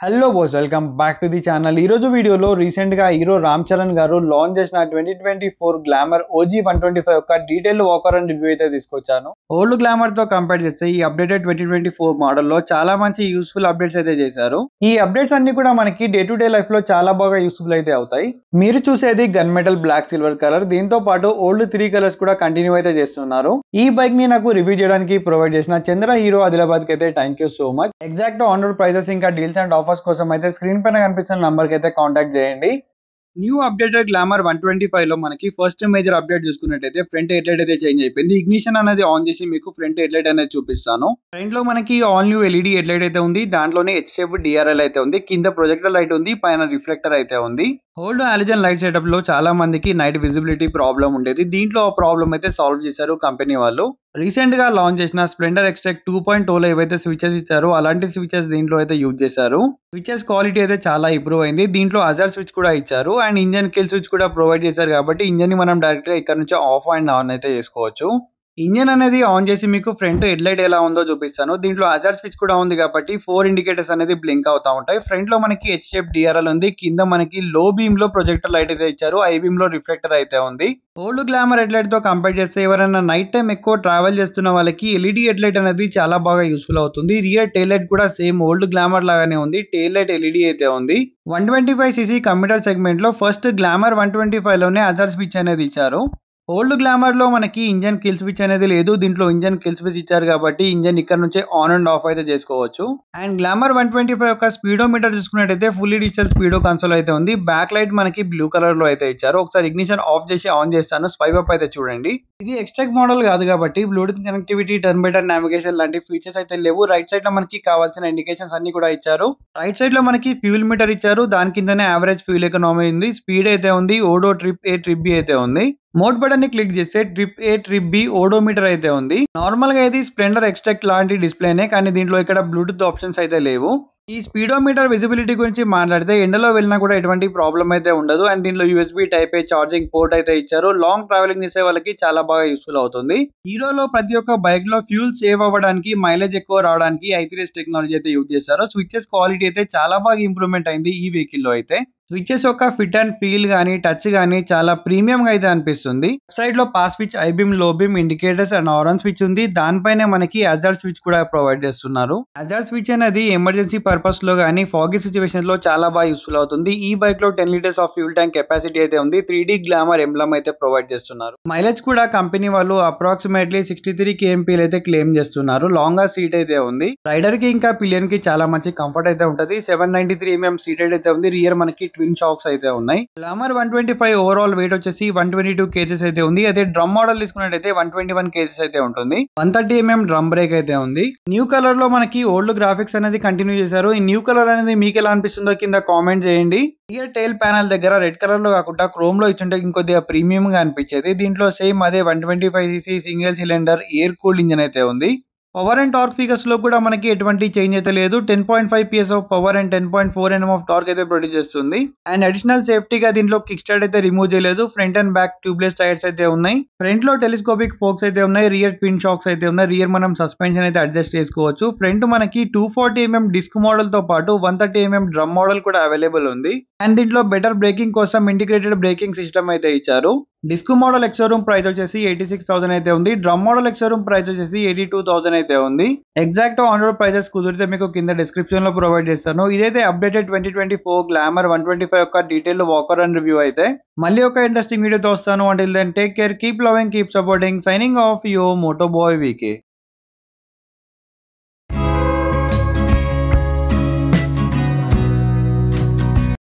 Hello boys, welcome back to the channel. ఈ రోజు వీడియోలో రీసెంట్ గా హీరో రామ్ చరణ్ గారు లాంచ్ చేసిన 2024 గ్లామర్ ఓజీ 125 యొక్క డీటెయిల్ వాకర్ అండ్ రివ్యూ అయితే తీసుకొచ్చాను. ఓల్డ్ గ్లామర్ తో కంపేర్ చేస్తే ఈ అప్డేటెడ్ 2024 మోడల్ లో చాలా మంచి యూస్ఫుల్ అప్డేట్స్ అయితే చేశారు. ఈ అప్డేట్స్ అన్ని కూడా మనకి డే టు డే లైఫ్ లో చాలా బాగా యూస్ఫుల్ అయితే అవుతాయి. మీరు చూసేది gun metal black silver colour, దీంతో పాటు ఓల్డ్ 3 కలర్స్ కూడా కంటిన్యూ అయితే చేస్తున్నారు. ఈ బైక్ ని నాకు రివ్యూ చేయడానికి ప్రొవైడ్ చేసిన చంద్ర హీరో ఆదిలాబాద్ కి అయితే thank you so much. Exact on road prices ఇంకా డీల్స్ అండ్ ఆఫర్స్ కోసం అయితే స్క్రీన్ పైన కనిపిస్తున్న నంబర్ కి అయితే కాంటాక్ట్ చేయండి. న్యూ అప్డేటెడ్ గ్లామర్ 125 లో మనకి ఫస్ట్ మేజర్ అప్డేట్ చూసుకున్నట్టయితే ఫ్రంట్ హెడ్ లైట్ అయితే చేంజ్ అయిపోయింది. ఇగ్నిషన్ అనేది ఆన్ చేసి మీకు ఫ్రంట్ హెడ్ లైట్ అనేది చూపిస్తాను. ఫ్రంట్ లో మనకి all new LED head light అయితే ఉంది. దాంట్లోనే హెచ్ షేప్ డిఆర్ఎల్ అయితే ఉంది. కింద ప్రొజెక్టర్ లైట్ ఉంది, పైన రిఫ్లెక్టర్ అయితే ఉంది. ఓల్డ్ హాలోజన్ లైట్ సెటప్ లో చాలా మందికి నైట్ విజిబిలిటీ ప్రాబ్లం ఉండేది. దీంట్లో ఆ ప్రాబ్లం అయితే సాల్వ్ చేశారు కంపెనీ వాళ్ళు. రీసెంట్ గా లాంచ్ చేసిన స్ప్లెండర్ ఎక్స్ట్రాక్ట్ 2.0 లో ఏవైతే స్విచెస్ ఇచ్చారో అలాంటి స్విచెస్ దీంట్లో అయితే యూజ్ చేశారు. స్విచెస్ క్వాలిటీ అయితే చాలా ఇంప్రూవ్ అయింది. దీంట్లో అజర్ స్విచ్ కూడా ఇచ్చారు అండ్ ఇంజన్ కిల్ స్విచ్ కూడా ప్రొవైడ్ చేశారు కాబట్టి ఇంజన్ ని మనం డైరెక్ట్ గా ఇక్కడ నుంచి ఆఫ్ అండ్ ఆన్ అయితే చేసుకోవచ్చు. ఇంజన్ అనేది ఆన్ చేసి మీకు ఫ్రంట్ హెడ్ లైట్ ఎలా ఉందో చూపిస్తాను. దీంట్లో అజర్ స్విచ్ కూడా ఉంది కాబట్టి 4 ఇండికేటర్స్ అనేది బ్లింక్ అవుతా ఉంటాయి. ఫ్రంట్ లో మనకి హెచ్ షేప్ డిఆర్ఎల్ ఉంది. కింద మనకి లో బీమ్ లో ప్రొజెక్టర్ లైట్ అయితే ఇచ్చారు. ఐ బీమ్ లో రిఫ్లెక్టర్ అయితే ఉంది. ఓల్డ్ గ్లామర్ హెడ్ లైట్ తో కంపేర్ చేస్తే ఎవరైనా నైట్ టైం ఎక్కువ ట్రావెల్ చేస్తున్న వాళ్ళకి ఎల్ఈడి హెడ్ లైట్ అనేది చాలా బాగా యూస్ఫుల్ అవుతుంది. రియర్ టైల్ లైట్ కూడా సేమ్ ఓల్డ్ గ్లామర్ లాగానే ఉంది. టైల్ లైట్ ఎల్ఈడి అయితే ఉంది. 125cc కమ్యూటర్ సెగ్మెంట్ లో ఫస్ట్ గ్లామర్ 125 లోనే అజర్ స్విచ్ అనేది ఇచ్చారు. ఓల్డ్ గ్లామర్ లో మనకి ఇంజన్ కిల్ స్విచ్ అనేది లేదు. దీంట్లో ఇంజన్ కిల్ స్విచ్ ఇచ్చారు కాబట్టి ఇంజన్ ఇక్కడ నుంచే ఆన్ అండ్ ఆఫ్ అయితే చేసుకోవచ్చు. అండ్ గ్లామర్ 125 యొక్క స్పీడోమీటర్ చూసుకున్నట్టయితే ఫుల్లీ డిజిటల్ స్పీడో కన్సోల్ అయితే ఉంది. బ్యాక్ లైట్ మనకి బ్లూ కలర్ లో అయితే ఇచ్చారు. ఒకసారి ఇగ్నిషన్ ఆఫ్ చేసి ఆన్ చేస్తాను. స్వైప్ అప్ అయితే చూడండి. ఇది ఎక్స్ట్రాక్ట్ మోడల్ కాదు కాబట్టి Bluetooth connectivity, turn by turn navigation లాంటి ఫీచర్స్ అయితే లేవు. రైట్ సైడ్ లో మనకి కావాల్సిన ఇండికేషన్స్ అన్ని కూడా ఇచ్చారు. రైట్ సైడ్ లో మనకి ఫ్యూల్ మీటర్ ఇచ్చారు. దాని కిందనే యావరేజ్ ఫ్యూల్ ఎకనామీ ఉంది. స్పీడ్ అయితే ఉంది. ఓడో ట్రిప్ ఏ ట్రిప్ బి అయితే ఉంది. మోడ్ బటన్ ని క్లిక్ చేస్తే ట్రిప్ ఏ ట్రిప్ బి ఓడోమీటర్ అయితే ఉంది. నార్మల్ గా ఇది స్ప్లెండర్ ఎక్స్ట్రాక్ట్ లాంటి డిస్ప్లేనే, కానీ దీంట్లో ఇక్కడ బ్లూటూత్ ఆప్షన్స్ అయితే లేవు. ఈ స్పీడోమీటర్ విజిబిలిటీ గురించి మాట్లాడితే ఎండలో వెళ్ళినా కూడా ఎటువంటి ప్రాబ్లం అయితే ఉండదు. అండ్ దీంట్లో యూఎస్బీ టైప్ ఏ ఛార్జింగ్ పోర్ట్ అయితే ఇచ్చారు. లాంగ్ ట్రావెలింగ్ చేసే వాళ్ళకి చాలా బాగా యూస్ఫుల్ అవుతుంది. హీరోలో ప్రతి ఒక్క బైక్ లో ఫ్యూల్ సేవ్ అవ్వడానికి, మైలేజ్ ఎక్కువ రావడానికి i3s టెక్నాలజీ అయితే యూజ్ చేశారు. స్విచెస్ క్వాలిటీ అయితే చాలా బాగా ఇంప్రూవ్మెంట్ అయింది ఈ వెహికల్ లో అయితే. స్విచెస్ యొక్క ఫిట్ అండ్ ఫీల్ గానీ, టచ్ గానీ చాలా ప్రీమియం గా అయితే అనిపిస్తుంది. సైడ్ లో పాస్ స్విచ్, ఐ బీమ్, లో beam, indicators and orange switch ఉంది. దానిపైనే మనకి అజర్ స్విచ్ కూడా ప్రొవైడ్ చేస్తున్నారు. అజర్ స్విచ్ అనేది ఎమర్జెన్సీ పర్పస్ లో గానీ, ఫాగీ సిచ్యువేషన్ లో చాలా బాగా యూస్ఫుల్ అవుతుంది. ఈ బైక్ లో 10 litres of fuel tank capacity అయితే ఉంది. 3D గ్లామర్ ఎంబ్లమ్ అయితే ప్రొవైడ్ చేస్తున్నారు. మైలేజ్ కూడా కంపెనీ వాళ్ళు అప్రాక్సిమేట్లీ 63 kmpl అయితే క్లెయిమ్ చేస్తున్నారు. లాంగర్ సీట్ అయితే ఉంది. రైడర్ కి ఇంకా పిలియన్ కి చాలా మంచి కంఫర్ట్ అయితే ఉంటది. 793 mm సీటెడ్ అయితే ఉంది. రియర్ మనకి ట్విన్ షాక్స్ అయితే ఉన్నాయి. గ్లామర్ 125 ఓవరాల్ వెయిట్ వచ్చేసి 122 kgs అయితే ఉంది. అదే డ్రమ్ మోడల్ తీసుకున్నట్టయితే 121 kgs అయితే ఉంటుంది. 130 mm డ్రమ్ బ్రేక్ అయితే ఉంది. న్యూ కలర్ లో మనకి ఓల్డ్ గ్రాఫిక్స్ అనేది కంటిన్యూ చేశారు. ఈ న్యూ కలర్ అనేది మీకు ఎలా అనిపిస్తుందో కింద కామెంట్ చేయండి. రియర్ టైల్ ప్యానల్ దగ్గర రెడ్ కలర్ లో కాకుండా క్రోమ్ లో ఇచ్చుంటే ఇంకొద్దిగా ప్రీమియం గా అనిపించేది. దీంట్లో సేమ్ అదే 125cc single cylinder air cooled engine అయితే ఉంది. పవర్ అండ్ టార్క్ ఫిగర్స్ లో కూడా మనకి ఎటువంటి చేంజ్ అయితే లేదు. 10.5 PS of power and 10.4 Nm of torque అయితే ప్రొడ్యూస్ చేస్తుంది. అండ్ అడిషనల్ సేఫ్టీగా దీంట్లో కిక్ స్టార్ట్ అయితే రిమూవ్ చేయలేదు. Front and back tubeless tyres అయితే ఉన్నాయి. ఫ్రంట్ లో టెలిస్కోపిక్ ఫోక్స్ అయితే ఉన్నాయి. రియర్ ట్విన్ షాక్స్ అయితే ఉన్నాయి. రియర్ మనం సస్పెన్షన్ అయితే అడ్జస్ట్ చేసుకోవచ్చు. ఫ్రంట్ మనకి 240 mm డిస్క్ మోడల్ తో పాటు 130 mm డ్రమ్ మోడల్ కూడా అవైలబుల్ ఉంది. అండ్ దీంట్లో బెటర్ బ్రేకింగ్ కోసం ఇంటిగ్రేటెడ్ బ్రేకింగ్ సిస్టమ్ అయితే ఇచ్చారు. డిస్క్ మోడల్ ఎక్స్షోరూమ్ ప్రైస్ వచ్చేసి 86,000 అయితే ఉంది. డ్రమ్ మోడల్ ఎక్స్షోరూమ్ ప్రైస్ వచ్చేసి 82,000 అయితే ఉంది. ఎగ్జాక్ట్ ఆన్ రోడ్ ప్రైసెస్ కుదిరితే మీకు కింద డిస్క్రిప్షన్ లో ప్రొవైడ్ చేస్తాను. ఇదైతే అప్డేటెడ్ 2024 గ్లామర్ 125 యొక్క డీటెయిల్ వాకర్ అండ్ రివ్యూ అయితే. మళ్ళీ ఒక ఇంట్రెస్టింగ్ వీడియోతో వస్తాను. Until then take care, keep loving, keep supporting. Signing off your moto boy VK.